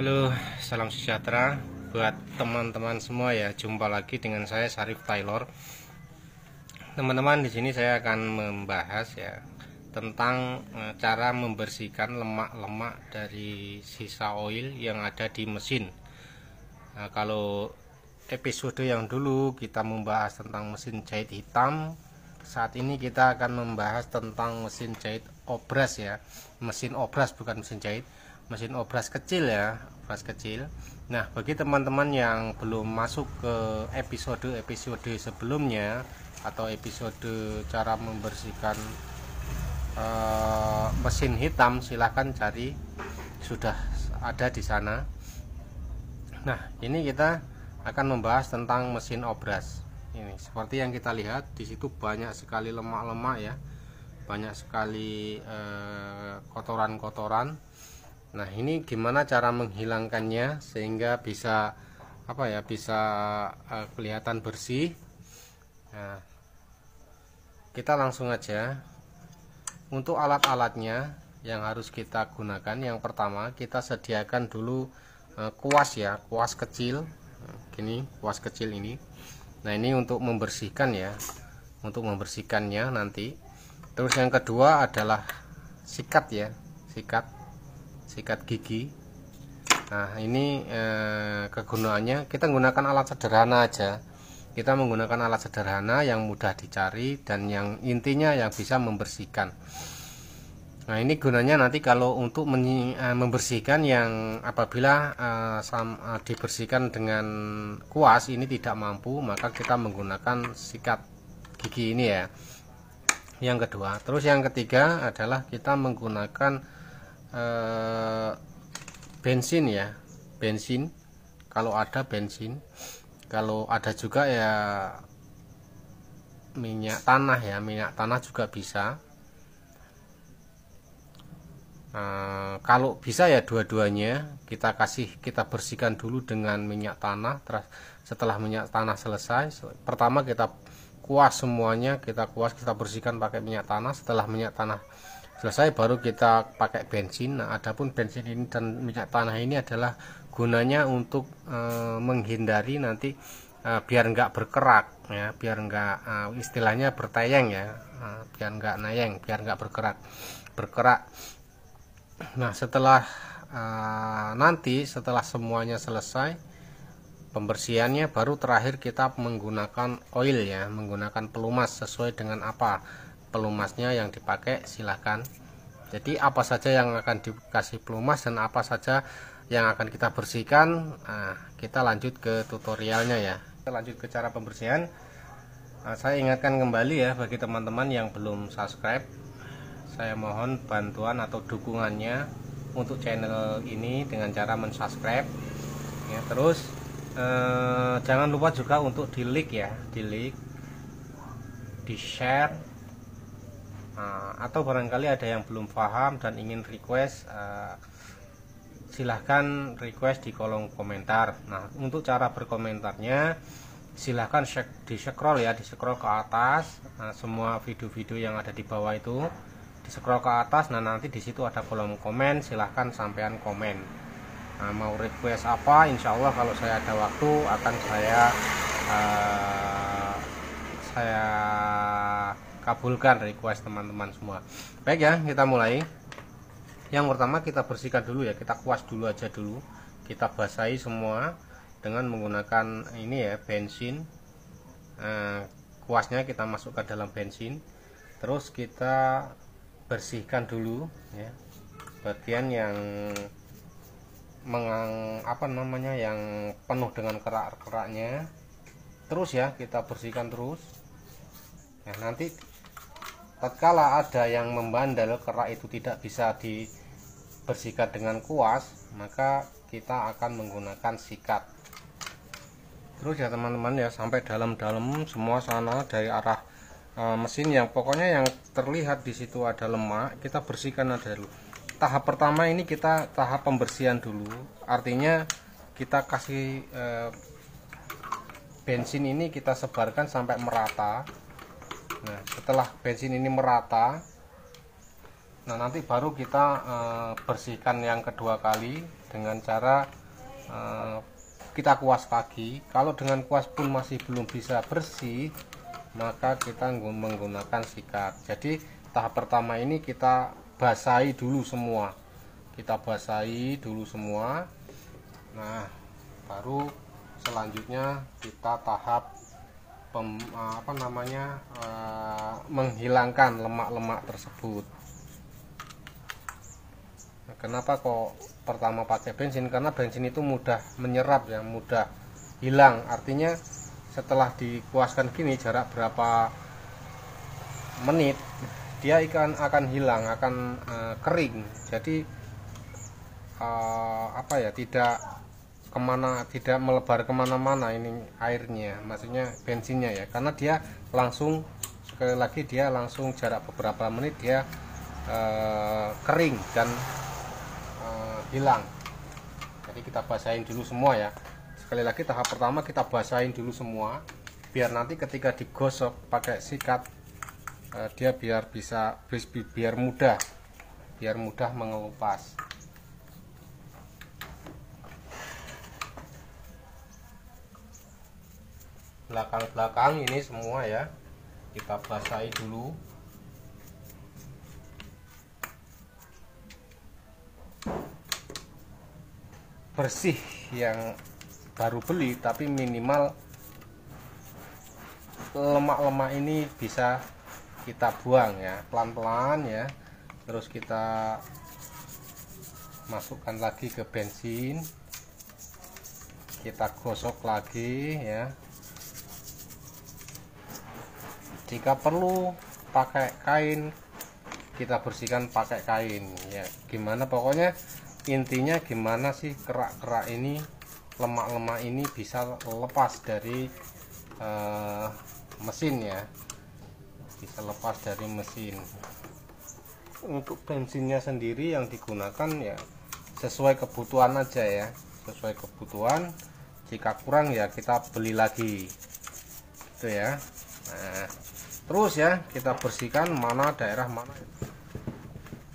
Halo, salam sejahtera buat teman-teman semua ya. Jumpa lagi dengan saya Syarif Taylor. Teman-teman, di sini saya akan membahas ya tentang cara membersihkan lemak-lemak dari sisa oil yang ada di mesin. Nah, kalau episode yang dulu kita membahas tentang mesin jahit hitam, saat ini kita akan membahas tentang mesin jahit obras ya. Mesin obras, bukan mesin jahit, mesin obras kecil ya, obras kecil. Nah, bagi teman-teman yang belum masuk ke episode sebelumnya atau episode cara membersihkan mesin hitam, silahkan cari, sudah ada di sana. Nah, ini kita akan membahas tentang mesin obras. Ini seperti yang kita lihat di situ banyak sekali lemak-lemak ya, banyak sekali kotoran-kotoran. Nah, ini gimana cara menghilangkannya sehingga bisa bisa kelihatan bersih. Nah, kita langsung aja. Untuk alat-alatnya yang harus kita gunakan, yang pertama kita sediakan dulu kuas ya, kuas kecil. Gini, kuas kecil ini. Nah, ini untuk membersihkan ya, untuk membersihkannya nanti. Terus yang kedua adalah sikat ya, sikat gigi. Nah, ini kegunaannya kita menggunakan alat sederhana aja. Kita menggunakan alat sederhana yang mudah dicari dan yang intinya yang bisa membersihkan. Nah, ini gunanya nanti kalau untuk membersihkan yang apabila dibersihkan dengan kuas ini tidak mampu, maka kita menggunakan sikat gigi ini ya. Yang kedua, terus yang ketiga adalah kita menggunakan bensin ya, bensin kalau ada bensin, kalau ada juga ya minyak tanah ya, minyak tanah juga bisa. Kalau bisa ya dua-duanya kita bersihkan dulu dengan minyak tanah. Terus setelah minyak tanah selesai, pertama kita kuas semuanya, kita bersihkan pakai minyak tanah. Setelah minyak tanah selesai baru kita pakai bensin. Nah, adapun bensin ini dan minyak tanah ini adalah gunanya untuk menghindari nanti biar enggak berkerak ya, biar enggak istilahnya bertayang ya, biar enggak nayang, biar enggak berkerak. Nah, setelah semuanya selesai pembersihannya, baru terakhir kita menggunakan oil ya, menggunakan pelumas sesuai dengan apa pelumasnya yang dipakai, silahkan. Jadi apa saja yang akan dikasih pelumas dan apa saja yang akan kita bersihkan. Kita lanjut ke tutorialnya ya, kita lanjut ke cara pembersihan. Saya ingatkan kembali ya, bagi teman-teman yang belum subscribe, saya mohon bantuan atau dukungannya untuk channel ini dengan cara mensubscribe ya. Terus jangan lupa juga untuk di like ya, di share, atau barangkali ada yang belum paham dan ingin request, silahkan request di kolom komentar. Nah, untuk cara berkomentarnya silahkan di scroll ya, di scroll ke atas. Semua video-video yang ada di bawah itu di scroll ke atas. Nah, nanti di situ ada kolom komen, silahkan sampean komen. Nah, mau request apa, insya Allah kalau saya ada waktu akan saya kabulkan request teman-teman semua. Baik ya, kita mulai. Yang pertama kita bersihkan dulu ya, kita kuas dulu aja dulu. Kita basahi semua dengan menggunakan ini ya, bensin. Kuasnya kita masukkan dalam bensin. Terus kita bersihkan dulu ya bagian yang yang penuh dengan kerak-keraknya. Terus ya kita bersihkan terus ya. Nanti tatkala ada yang membandel, kerak itu tidak bisa dibersihkan dengan kuas, maka kita akan menggunakan sikat. Terus ya teman-teman ya, sampai dalam-dalam semua sana dari arah mesin, yang pokoknya yang terlihat di situ ada lemak, kita bersihkan aja dulu. Tahap pertama ini kita tahap pembersihan dulu, artinya kita kasih bensin ini kita sebarkan sampai merata. Nah, setelah bensin ini merata, Nah, nanti baru kita bersihkan yang kedua kali dengan cara kita kuas lagi. Kalau dengan kuas pun masih belum bisa bersih, maka kita menggunakan sikat. Jadi tahap pertama ini kita basahi dulu semua. Kita basahi dulu semua. Nah, baru selanjutnya kita tahap menghilangkan lemak-lemak tersebut. Nah, kenapa kok pertama pakai bensin? Karena bensin itu mudah menyerap ya, mudah hilang. Artinya setelah dikuaskan gini, jarak berapa menit dia akan hilang, akan kering. Jadi tidak melebar kemana-mana ini airnya, maksudnya bensinnya ya, karena dia langsung, sekali lagi dia langsung jarak beberapa menit dia kering dan hilang. Jadi kita basahin dulu semua ya. Sekali lagi tahap pertama kita basahin dulu semua, biar nanti ketika digosok pakai sikat dia biar mudah mengelupas. Belakang-belakang ini semua ya kita basahi dulu. Bersih yang baru beli, tapi minimal lemak-lemak ini bisa kita buang ya, pelan-pelan ya. Terus kita masukkan lagi ke bensin, kita gosok lagi ya. Jika perlu pakai kain, kita bersihkan pakai kain ya. Gimana pokoknya intinya gimana sih kerak-kerak ini, lemak-lemak ini bisa lepas dari mesin ya, bisa lepas dari mesin. Untuk bensinnya sendiri yang digunakan ya sesuai kebutuhan aja ya, sesuai kebutuhan. Jika kurang ya kita beli lagi gitu ya. Nah, terus ya kita bersihkan daerah mana.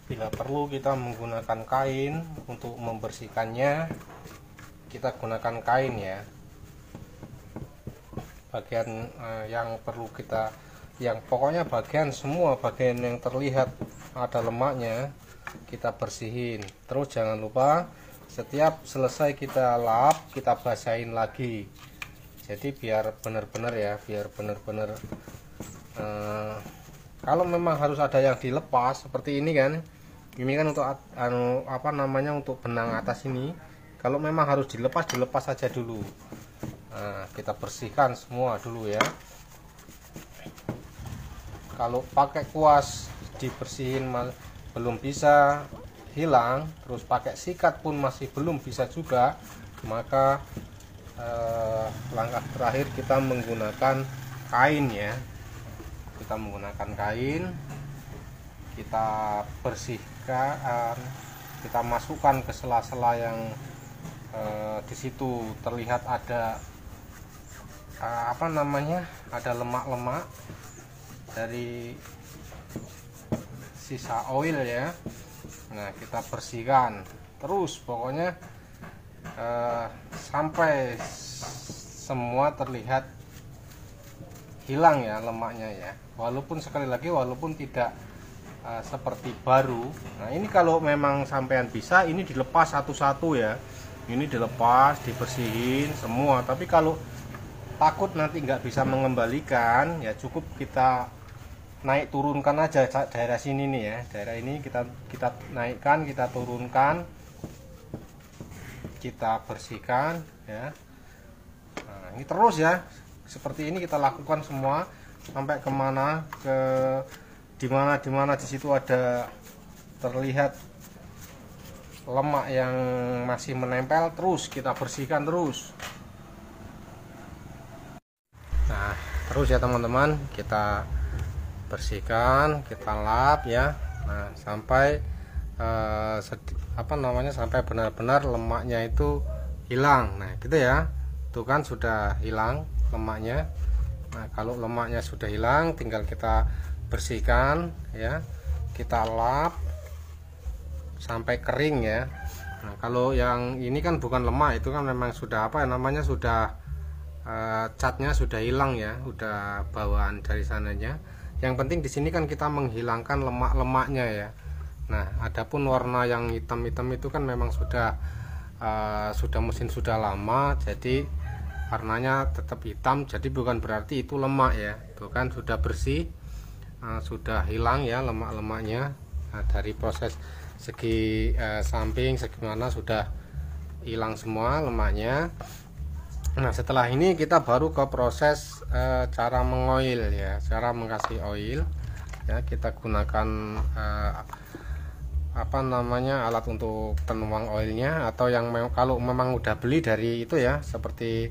Bila perlu kita menggunakan kain untuk membersihkannya, kita gunakan kain ya. Bagian yang perlu pokoknya semua bagian yang terlihat ada lemaknya kita bersihin. Terus jangan lupa setiap selesai kita lap, kita basahin lagi. Jadi biar benar-benar ya, kalau memang harus ada yang dilepas seperti ini kan untuk untuk benang atas ini. Kalau memang harus dilepas saja dulu. Nah, kita bersihkan semua dulu ya. Kalau pakai kuas dibersihin belum bisa hilang, terus pakai sikat pun masih belum bisa juga, maka langkah terakhir kita menggunakan kain ya. Kita menggunakan kain, kita bersihkan, kita masukkan ke sela-sela yang di situ terlihat ada ada lemak-lemak dari sisa oil ya. Nah, kita bersihkan terus pokoknya sampai semua terlihat hilang ya lemaknya ya. Walaupun tidak seperti baru. Nah, ini kalau memang sampean bisa, ini dilepas satu-satu ya. Ini dilepas, dibersihin semua. Tapi kalau takut nanti nggak bisa mengembalikan, ya cukup kita naik turunkan aja daerah sini nih ya. Daerah ini kita naikkan, kita turunkan, kita bersihkan ya. Nah, ini terus ya. Seperti ini kita lakukan semua sampai kemana, dimana di situ ada terlihat lemak yang masih menempel, terus kita bersihkan terus. Nah, terus ya teman-teman, kita bersihkan, kita lap ya. Nah, sampai sampai benar-benar lemaknya itu hilang. Nah, gitu ya. Tuh kan sudah hilang lemaknya. Nah, kalau lemaknya sudah hilang, tinggal kita bersihkan ya, kita lap sampai kering ya. Nah, kalau yang ini kan bukan lemak, itu kan memang sudah apa namanya, sudah catnya sudah hilang ya, udah bawaan dari sananya. Yang penting di sini kan kita menghilangkan lemak-lemaknya ya. Nah, adapun warna yang hitam-hitam itu kan memang sudah mesin sudah lama, jadi warnanya tetap hitam, jadi bukan berarti itu lemak ya. Itu kan sudah bersih, sudah hilang ya lemak-lemaknya. Nah, dari proses segi samping segimana sudah hilang semua lemaknya. Nah, setelah ini kita baru ke proses cara mengoil ya, cara mengkasih oil ya. Kita gunakan apa namanya, alat untuk penuang oilnya, atau yang kalau memang udah beli dari itu ya, seperti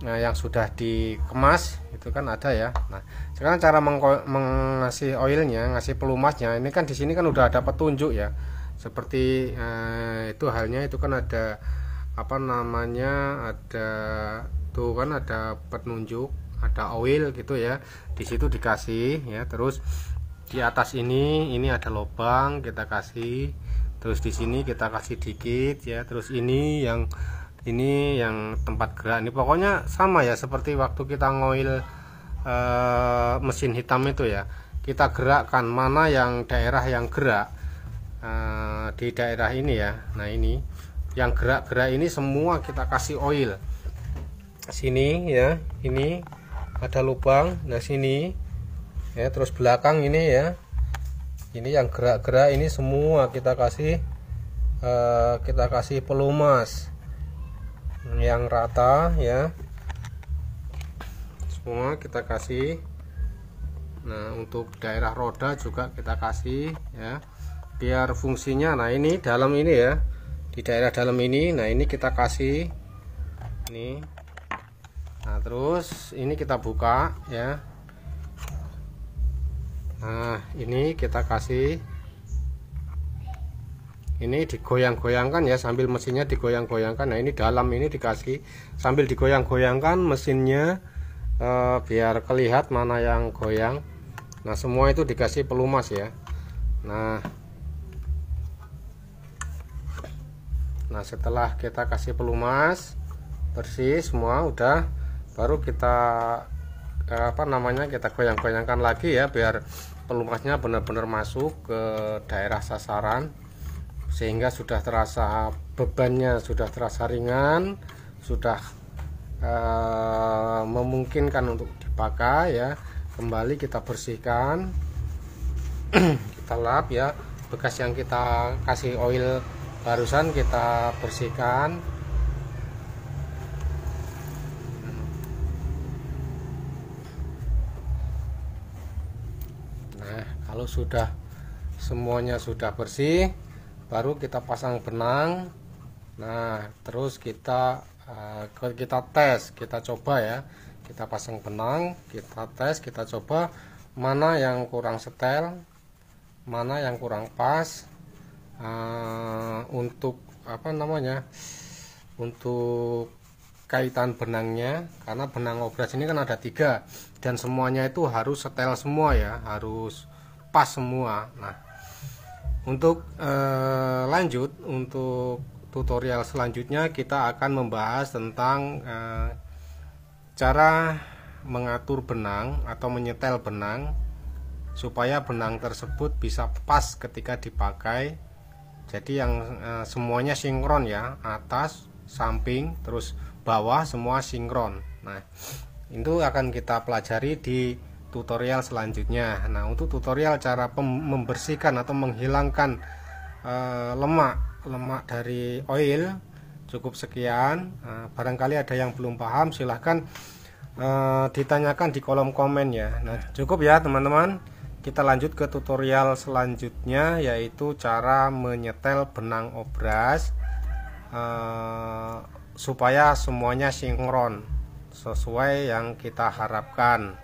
yang sudah dikemas itu kan ada ya. Nah, sekarang cara mengasih oilnya, ngasih pelumasnya, ini kan di sini kan udah ada petunjuk ya, seperti itu halnya, itu kan ada apa namanya, ada tuh kan ada penunjuk, ada oil gitu ya, di situ dikasih ya. Terus di atas ini ada lubang, kita kasih. Terus di sini kita kasih dikit ya. Terus ini yang tempat gerak, ini pokoknya sama ya seperti waktu kita ngoil mesin hitam itu ya. Kita gerakkan mana yang daerah yang gerak di daerah ini ya. Nah, ini yang gerak-gerak ini semua kita kasih oil. Sini ya, ini ada lubang. Nah, sini ya, terus belakang ini ya, ini yang gerak-gerak ini semua kita kasih pelumas yang rata ya, semua kita kasih. Nah, untuk daerah roda juga kita kasih ya, biar fungsinya. Nah, ini dalam ini ya, di daerah dalam ini, nah ini kita kasih ini. Nah, terus ini kita buka ya. Nah, ini kita kasih, ini digoyang-goyangkan ya, sambil mesinnya digoyang-goyangkan. Nah, ini dalam ini dikasih sambil digoyang-goyangkan mesinnya, biar kelihatan mana yang goyang. Nah, semua itu dikasih pelumas ya. Nah, setelah kita kasih pelumas bersih semua udah, baru kita apa namanya, kita goyang-goyangkan lagi ya, biar pelumasnya benar-benar masuk ke daerah sasaran, sehingga sudah terasa bebannya, sudah terasa ringan, sudah memungkinkan untuk dipakai ya. Kembali kita bersihkan, kita lap ya, bekas yang kita kasih oil barusan kita bersihkan. Nah, kalau sudah semuanya sudah bersih, baru kita pasang benang. Nah, terus kita tes, kita coba ya, kita pasang benang, kita tes, kita coba mana yang kurang setel, mana yang kurang pas, untuk apa namanya, untuk kaitan benangnya. Karena benang obras ini kan ada 3 dan semuanya itu harus setel semua ya, harus pas semua. Nah, untuk lanjut, untuk tutorial selanjutnya kita akan membahas tentang cara mengatur benang atau menyetel benang supaya benang tersebut bisa pas ketika dipakai. Jadi yang semuanya sinkron ya, atas, samping, terus bawah semua sinkron. Nah, itu akan kita pelajari di tutorial selanjutnya. Nah, untuk tutorial cara membersihkan atau menghilangkan lemak dari oil cukup sekian. Barangkali ada yang belum paham, silahkan ditanyakan di kolom komen ya. Nah, cukup ya teman-teman. Kita lanjut ke tutorial selanjutnya, yaitu cara menyetel benang obras supaya semuanya sinkron sesuai yang kita harapkan.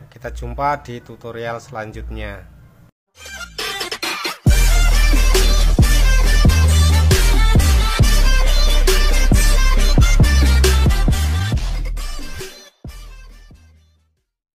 Kita jumpa di tutorial selanjutnya.